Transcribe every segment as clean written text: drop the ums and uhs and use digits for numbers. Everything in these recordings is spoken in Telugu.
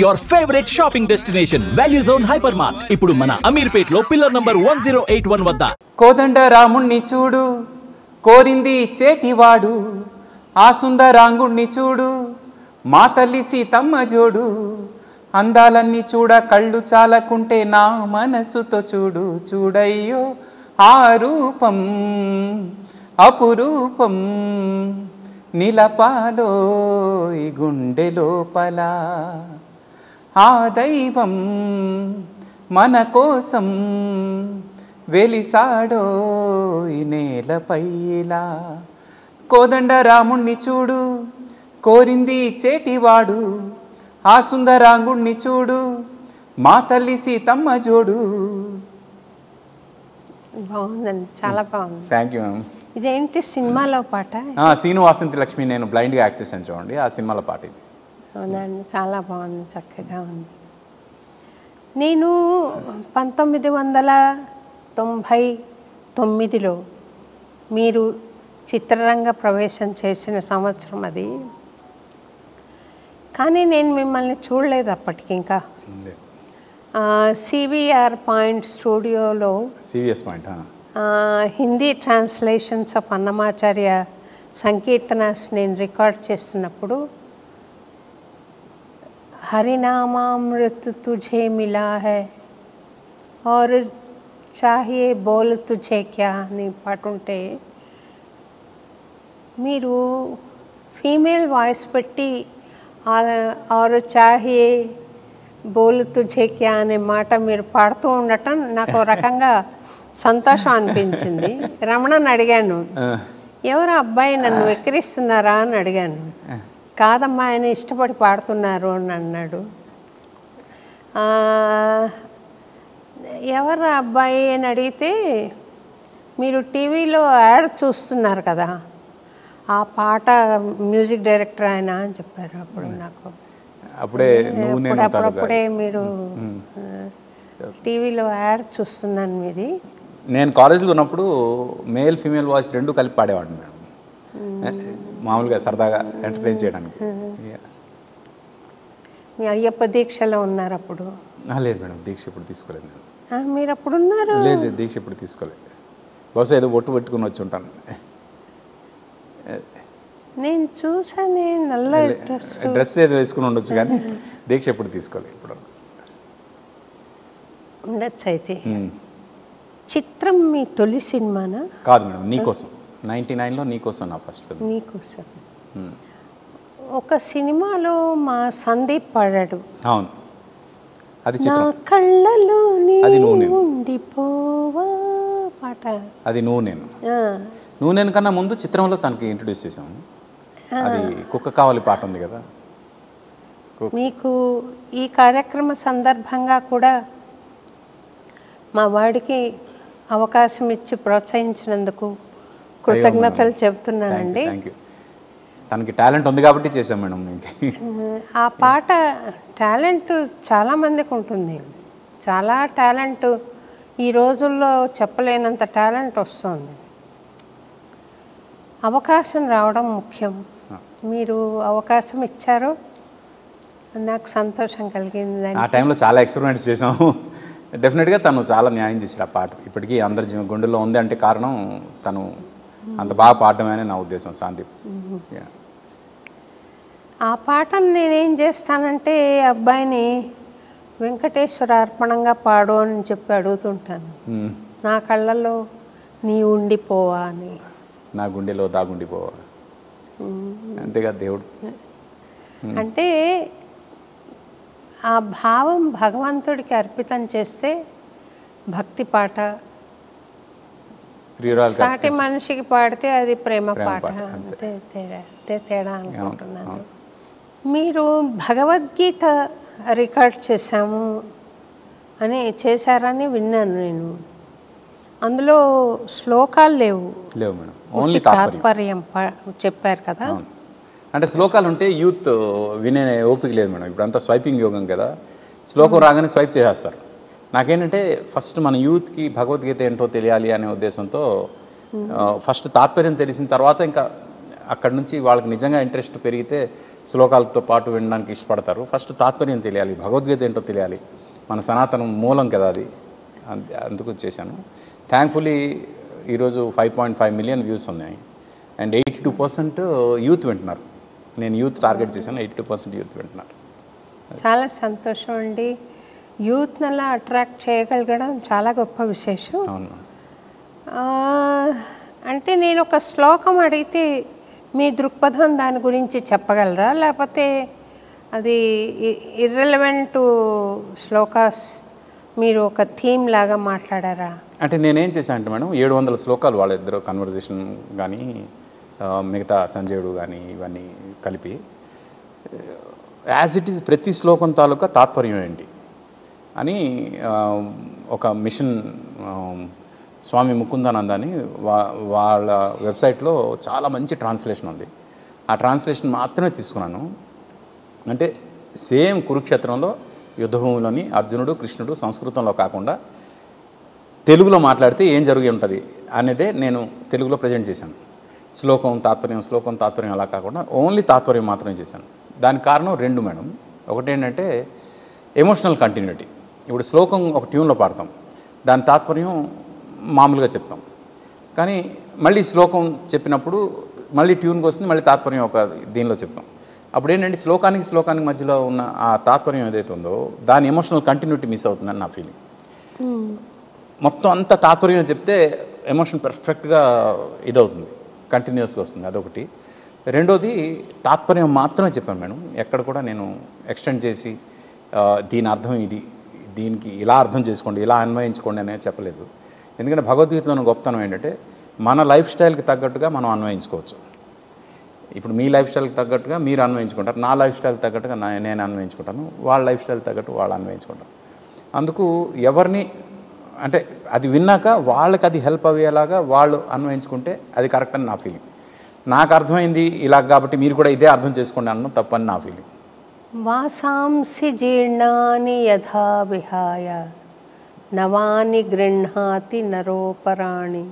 Your favorite shopping destination, Value Zone Hypermart. ఇప్పుడు మన అమీర్పేట్లో పిల్లర్ నంబర్ 1081 వద్ద. కోదండ రాముణ్ణి చూడు, కోరింది ఇచ్చేటివాడు. ఆ సుందరాంగుణ్ణి చూడు, మా తల్లి సీతమ్మ జోడు. అందాలన్నీ చూడ కళ్ళు చాలకుంటే నా మనసుతో చూడు. చూడయ్యో ఆ రూపం అపురూపం, నిలపాలో ఈ గుండె లోపల. ఆ దైవం మన కోసం వెలిసాడో ఈ నేలపైలా. కోదండ రాముణ్ణి చూడు, కోరింది ఇచ్చేటివాడు. ఆ సుందరాంగుణ్ణి చూడు, మా తల్లి సీతమ్మ జోడు. బాగుందండి, చాలా బాగుంది. Thank you ma'am. ఇదేంటి సినిమాలో పాట? సీను వాసంతి లక్ష్మి, నేను బ్లైండ్గా యాక్ట్ చేశాను చూడండి, ఆ సినిమాలో పాట ఇది. అవునండి, చాలా బాగుంది, చక్కగా ఉంది. నేను 1999లో మీరు చిత్రరంగ ప్రవేశం చేసిన సంవత్సరం అది. కానీ నేను మిమ్మల్ని చూడలేదు అప్పటికి. ఇంకా సివిఆర్ పాయింట్ స్టూడియోలో హిందీ ట్రాన్స్లేషన్స్ ఆఫ్ అన్నమాచార్య సంకీర్తనాస్ నేను రికార్డ్ చేస్తున్నప్పుడు హరినామామృత్ తుఝే మిలా హై और चाहिए बोल तुझे क्या అని పాట ఉంటే మీరు ఫీమేల్ వాయిస్ పెట్టి और चाहिए बोल तुझे क्या అనే మాట మీరు పాడుతూ ఉండటం నాకు రకంగా సంతోషం అనిపించింది. రమణని అడిగాను, ఎవరు అబ్బాయి నన్ను వెక్కిరిస్తున్నారా అని అడిగాను. కాదమ్మా, ఆయన ఇష్టపడి పాడుతున్నారు అని అన్నాడు. ఎవరు అబ్బాయి అని అడిగితే మీరు టీవీలో యాడ్ చూస్తున్నారు కదా, ఆ పాట మ్యూజిక్ డైరెక్టర్ ఆయన అని చెప్పారు. అప్పుడు నాకు అప్పుడప్పుడే మీరు టీవీలో యాడ్ చూస్తున్నాను మీది. నేను కాలేజీలో ఉన్నప్పుడు మేల్ ఫీమేల్ వాయిస్ రెండు కలిపి పాడేవాడిని మేడం, మామూలుగా సరదాగా ఎంటర్టైన్ చేయడానికి. మీ అయ్యప్ప దీక్షలో ఉన్నారు అప్పుడు? లేదు మేడం, దీక్ష ఇప్పుడు తీసుకోలేదు. మీరు అప్పుడు ఉన్నారు? లేదు, దీక్ష ఇప్పుడు తీసుకోలేదు. బహుశా ఏదో బొట్టు పెట్టుకుని వచ్చి ఉంటాను. నేను చూసానే, నల్ల డ్రెస్ ఏదో వేసుకుని ఉండొచ్చు, కానీ దీక్ష ఎప్పుడు తీసుకోలేదు. ఇప్పుడు ఉండొచ్చు. అయితే చిత్రం మీ తొలి సినిమానా? కాదు మేడం, నీకోసం. 99లో నీకోసం నా ఫస్ట్ ఫిల్మ్. నీకోసం ఒక సినిమాలో మా సందీప్ పాడాడు. అవును, అది నా కళ్ళలో ఉండిపోవా పాట. అది నువ్వు నేను కన్నా ముందు చిత్రంలో తనకి ఇంట్రడ్యూస్ చేసాము. అది కుక్క కావాలి పాట ఉంది కదా. మీకు ఈ కార్యక్రమ సందర్భంగా కూడా మా వాడికి అవకాశం ఇచ్చి ప్రోత్సహించినందుకు కృతజ్ఞతలు చెప్తున్నానండి. తనకి టాలెంట్ ఉంది కాబట్టి చేసాం మేడం. ఆ పాట టాలెంట్ చాలామందికి ఉంటుంది, చాలా టాలెంట్. ఈ రోజుల్లో చెప్పలేనంత టాలెంట్ వస్తుంది. అవకాశం రావడం ముఖ్యం. మీరు అవకాశం ఇచ్చారు, నాకు సంతోషం కలిగింది. ఆ టైంలో చాలా ఎక్స్పెరిమెంట్స్ చేసాము. డెఫినెట్గా తను చాలా న్యాయం చేసాడు ఆ పాట. ఇప్పటికీ అందరి గుండెల్లో ఉంది అంటే కారణం తను అంత బాగా పాడటమే అని నా ఉద్దేశం. సందీప్, ఆ పాటను నేనేం చేస్తానంటే అబ్బాయిని వెంకటేశ్వర అర్పణంగా పాడు అని చెప్పి అడుగుతుంటాను. నా కళ్ళల్లో నీ ఉండిపోవా అని, నా గుండెలో దాగుండిపోవా, అంతేగా దేవుడు. అంటే ఆ భావం భగవంతుడికి అర్పితం చేస్తే భక్తి పాట, సాటి మనిషికి పాడితే అది ప్రేమ పాట. అంతే తేడా అనుకుంటున్నాను. మీరు భగవద్గీత రికార్డ్ చేశారని విన్నాను నేను. అందులో శ్లోకాలు లేవు మేడం, ఓన్లీ తాత్పర్యం చెప్పారు కదా. అంటే శ్లోకాలు ఉంటే యూత్ వినే ఓపిక లేదు మేడం. ఇప్పుడు అంతా స్వైపింగ్ యోగం కదా, శ్లోకం రాగానే స్వైప్ చేసేస్తారు. నాకేంటంటే ఫస్ట్ మన యూత్కి భగవద్గీత ఏంటో తెలియాలి అనే ఉద్దేశంతో ఫస్ట్ తాత్పర్యం తెలిసిన తర్వాత ఇంకా అక్కడ నుంచి వాళ్ళకి నిజంగా ఇంట్రెస్ట్ పెరిగితే శ్లోకాలతో పాటు వినడానికి ఇష్టపడతారు. ఫస్ట్ తాత్పర్యం తెలియాలి, భగవద్గీత ఏంటో తెలియాలి, మన సనాతనం మూలం కదా అది. అందుకు చేశాను. థ్యాంక్ఫుల్లీ ఈరోజు 5.5 మిలియన్ వ్యూస్ ఉన్నాయి అండ్ 82% యూత్ వింటున్నారు. నేను యూత్ టార్గెట్ చేశాను, 82% యూత్ వింటున్నారు. చాలా సంతోషం అండి. యూత్ని అలా అట్రాక్ట్ చేయగలగడం చాలా గొప్ప విశేషం. అవును. అంటే నేను ఒక శ్లోకం అడిగితే మీ దృక్పథం దాని గురించి చెప్పగలరా, లేకపోతే అది ఇర్రెలవెంట్ శ్లోకాస్ మీరు ఒక థీమ్ లాగా మాట్లాడారా? అంటే నేనేం చేశాను అంటే మేడం, 700 శ్లోకాలు వాళ్ళిద్దరు కన్వర్జేషన్ కానీ మిగతా సంజయుడు కానీ ఇవన్నీ కలిపి యాజ్ ఇట్ ఈజ్ ప్రతి శ్లోకం తాలూకా తాత్పర్యం ఏంటి అని ఒక మిషన్ స్వామి ముకుందానంద అని వాళ్ళ వెబ్సైట్లో చాలా మంచి ట్రాన్స్లేషన్ ఉంది. ఆ ట్రాన్స్లేషన్ మాత్రమే తీసుకున్నాను. అంటే సేమ్ కురుక్షేత్రంలో యుద్ధభూమిలోని అర్జునుడు కృష్ణుడు సంస్కృతంలో కాకుండా తెలుగులో మాట్లాడితే ఏం జరిగి ఉంటుంది అనేదే నేను తెలుగులో ప్రజెంట్ చేశాను. శ్లోకం తాత్పర్యం అలా కాకుండా ఓన్లీ తాత్పర్యం మాత్రమే చేశాను. దానికి కారణం 2 మేడం. ఒకటి ఏంటంటే ఎమోషనల్ కంటిన్యూటీ. ఇప్పుడు శ్లోకం ఒక ట్యూన్లో పాడతాం, దాని తాత్పర్యం మామూలుగా చెప్తాం, కానీ మళ్ళీ శ్లోకం చెప్పినప్పుడు మళ్ళీ ట్యూన్కి వస్తుంది, మళ్ళీ తాత్పర్యం ఒక దీనిలో చెప్తాం. అప్పుడు ఏంటంటే శ్లోకానికి మధ్యలో ఉన్న ఆ తాత్పర్యం ఏదైతే ఉందో దాని ఎమోషనల్ కంటిన్యూటీ మిస్ అవుతుందని నా ఫీలింగ్. మొత్తం అంత తాత్పర్యం చెప్తే ఎమోషన్ పర్ఫెక్ట్గా ఇదవుతుంది, కంటిన్యూస్గా వస్తుంది. అదొకటి. రెండోది తాత్పర్యం మాత్రమే చెప్పాను మేడం. ఎక్కడ కూడా నేను ఎక్స్టెండ్ చేసి దీని అర్థం ఇది, దీనికి ఇలా అర్థం చేసుకోండి, ఇలా అన్వయించుకోండి అనేది చెప్పలేదు. ఎందుకంటే భగవద్గీతలోని గొప్పతనం ఏంటంటే మన లైఫ్ స్టైల్కి తగ్గట్టుగా మనం అన్వయించుకోవచ్చు. ఇప్పుడు మీ లైఫ్ స్టైల్కి తగ్గట్టుగా మీరు అన్వయించుకుంటారు, నా లైఫ్ స్టైల్కి తగ్గట్టుగా నేను అన్వయించుకుంటాను, వాళ్ళ లైఫ్ స్టైల్ తగ్గట్టు వాళ్ళు అన్వయించుకుంటారు. అందుకు ఎవరిని అంటే అది విన్నాక వాళ్ళకి అది హెల్ప్ అయ్యేలాగా వాళ్ళు అన్వయించుకుంటే అది కరెక్ట్ అని నా ఫీలింగ్. నాకు అర్థమైంది ఇలా కాబట్టి మీరు కూడా ఇదే అర్థం చేసుకోండి అన్న తప్పని నా ఫీలింగ్. వాసాంసి జీర్ణాని యథా విహాయ నవాని గృహ్ణాతి నరోపరాణి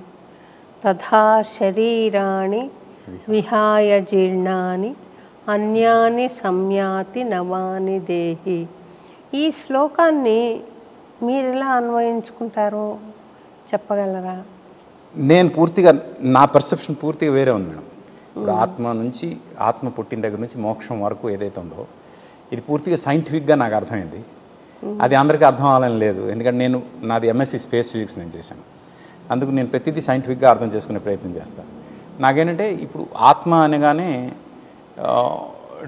తథా శరీరాణి విహాయ జీర్ణాని అన్యాని సంయాతి నవాని దేహి. ఈ శ్లోకాన్ని మీరు ఎలా అన్వయించుకుంటారో చెప్పగలరా? నేను పూర్తిగా నా పర్సెప్షన్ పూర్తిగా వేరే ఉంది మేడం. ఇప్పుడు ఆత్మ పుట్టిన దగ్గర నుంచి మోక్షం వరకు ఏదైతే ఉందో ఇది పూర్తిగా సైంటిఫిక్గా నాకు అర్థమైంది. అది అందరికీ అర్థం అవ్వాలని లేదు, ఎందుకంటే నాది MSc స్పేస్ ఫిజిక్స్ నేను చేశాను. అందుకు నేను ప్రతిదీ సైంటిఫిక్గా అర్థం చేసుకునే ప్రయత్నం చేస్తాను. నాకేంటంటే ఇప్పుడు ఆత్మ అనగానే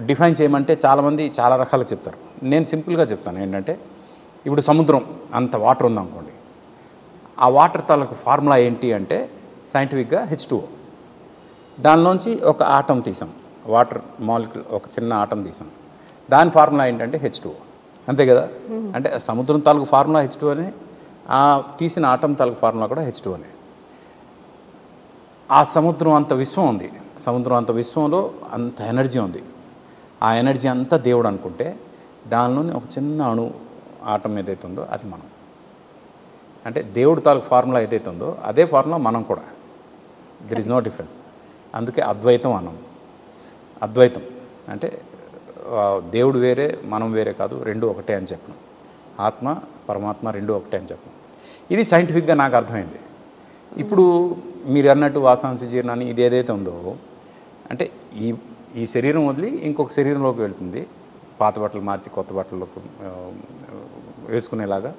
డిఫైన్ చేయమంటే చాలామంది చాలా రకాలుగా చెప్తారు. నేను సింపుల్గా చెప్తాను ఏంటంటే, ఇప్పుడు సముద్రం అంత వాటర్ ఉందనుకోండి, ఆ వాటర్ తాలూకు ఫార్ములా ఏంటి అంటే సైంటిఫిక్గా H2O. దానిలోంచి ఒక ఆటం తీసాం, వాటర్ మాలిక్యూల్ ఒక చిన్న ఆటం తీసాం, దాని ఫార్ములా ఏంటంటే H2O. అంతే కదా. అంటే సముద్రం తాలూకు ఫార్ములా H2O అనే, ఆ తీసిన ఆటం తాలూకు ఫార్ములా కూడా H2O అనే. ఆ సముద్రం అంత విశ్వం ఉంది, సముద్రం అంత విశ్వంలో అంత ఎనర్జీ ఉంది. ఆ ఎనర్జీ అంతా దేవుడు అనుకుంటే దానిలోని ఒక చిన్న ఆటం ఏదైతే ఉందో అది మనం. అంటే దేవుడు తాలూకు ఫార్ములా ఏదైతే ఉందో అదే ఫార్ములా మనం కూడా. There is no difference. అందుకే అద్వైతం అన్నాం. అద్వైతం అంటే దేవుడు వేరే మనం వేరే కాదు, రెండు ఒకటే అని చెప్పడం. ఆత్మ పరమాత్మ రెండు ఒకటే అని చెప్పడం. ఇది సైంటిఫిక్గా నాకు అర్థమైంది. ఇప్పుడు మీరు అన్నట్టు వాసాంశ జీర్ణాన్ని ఇది ఏదైతే ఉందో అంటే ఈ శరీరం వదిలి ఇంకొక శరీరంలోకి వెళ్తుంది, పాత బట్టలు మార్చి కొత్త బట్టల్లోకి వేసుకునేలాగా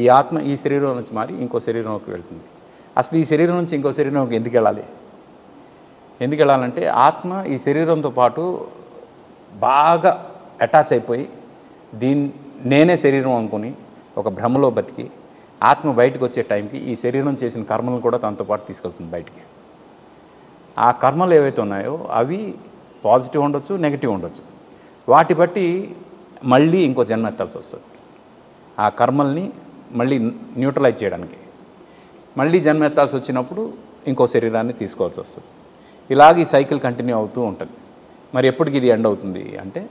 ఈ ఆత్మ ఈ శరీరం నుంచి మారి ఇంకో శరీరంలోకి వెళ్తుంది. అసలు ఈ శరీరం నుంచి ఇంకో శరీరంలోకి ఎందుకు వెళ్ళాలంటే ఆత్మ ఈ శరీరంతో పాటు బాగా అటాచ్ అయిపోయి నేనే శరీరం అనుకుని ఒక భ్రమలో బతికి ఆత్మ బయటకు వచ్చే టైంకి ఈ శరీరం చేసిన కర్మలను కూడా తనతో పాటు తీసుకెళ్తుంది బయటికి. ఆ కర్మలు ఏవైతే ఉన్నాయో అవి పాజిటివ్ ఉండొచ్చు, నెగిటివ్ ఉండొచ్చు. వాటి బట్టి మళ్ళీ ఇంకో జన్మ ఎత్తాల్సి వస్తుంది. ఆ కర్మల్ని మళ్ళీ న్యూట్రలైజ్ చేయడానికి మళ్ళీ జన్మ ఎత్తాల్సి వచ్చినప్పుడు ఇంకో శరీరాన్ని తీసుకోవాల్సి వస్తుంది. ఇలాగ ఈ సైకిల్ కంటిన్యూ అవుతూ ఉంటుంది. మరి ఎప్పటికి ఇది ఎండ్ అవుతుంది అంటే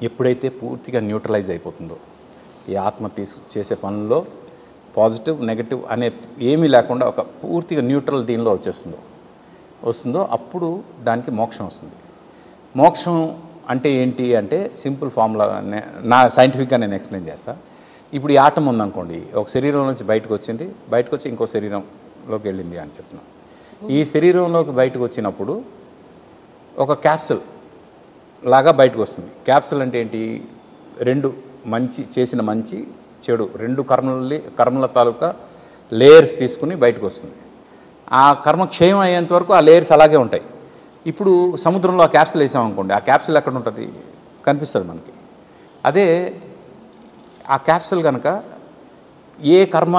ఎప్పుడైతే పూర్తిగా న్యూట్రలైజ్ అయిపోతుందో, ఈ ఆత్మ చేసే పనుల్లో పాజిటివ్ నెగటివ్ అనే ఏమీ లేకుండా ఒక పూర్తిగా న్యూట్రల్ దీనిలో వస్తుందో అప్పుడు దానికి మోక్షం వస్తుంది. మోక్షం అంటే ఏంటి అంటే సింపుల్ ఫార్ములా నా సైంటిఫిక్గా నేను ఎక్స్ప్లెయిన్ చేస్తా. ఇప్పుడు ఈ ఆటం ఉందనుకోండి, ఒక శరీరం నుంచి బయటకు వచ్చింది, బయటకు వచ్చి ఇంకో శరీరంలోకి వెళ్ళింది అని చెప్తున్నాం. ఈ శరీరంలోకి బయటకు వచ్చినప్పుడు ఒక క్యాప్సుల్ లాగా బయటకు వస్తుంది. క్యాప్సుల్ అంటే ఏంటి? రెండు చేసిన మంచి చెడు రెండు కర్మల తాలూకా లేయర్స్ తీసుకుని బయటకు వస్తుంది. ఆ కర్మ క్షయం అయ్యేంత వరకు ఆ లేయర్స్ అలాగే ఉంటాయి. ఇప్పుడు సముద్రంలో ఆ క్యాప్సుల్ వేసామనుకోండి, ఆ క్యాప్సుల్ ఎక్కడ ఉంటుంది? కనిపిస్తుంది మనకి. అదే ఆ క్యాప్సుల్ కనుక ఏ కర్మ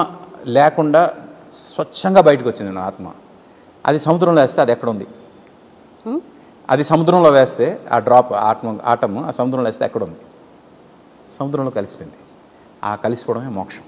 లేకుండా స్వచ్ఛంగా బయటకు వచ్చింది నా ఆత్మ, అది సముద్రంలో వేస్తే అది ఎక్కడ ఉంది? అది సముద్రంలో వేస్తే ఆ డ్రాప్ ఆటము ఆ సముద్రంలో వేస్తే ఎక్కడ ఉంది? సముద్రంలో కలిసిపోయింది. ఆ కలిసిపోవడమే మోక్షం.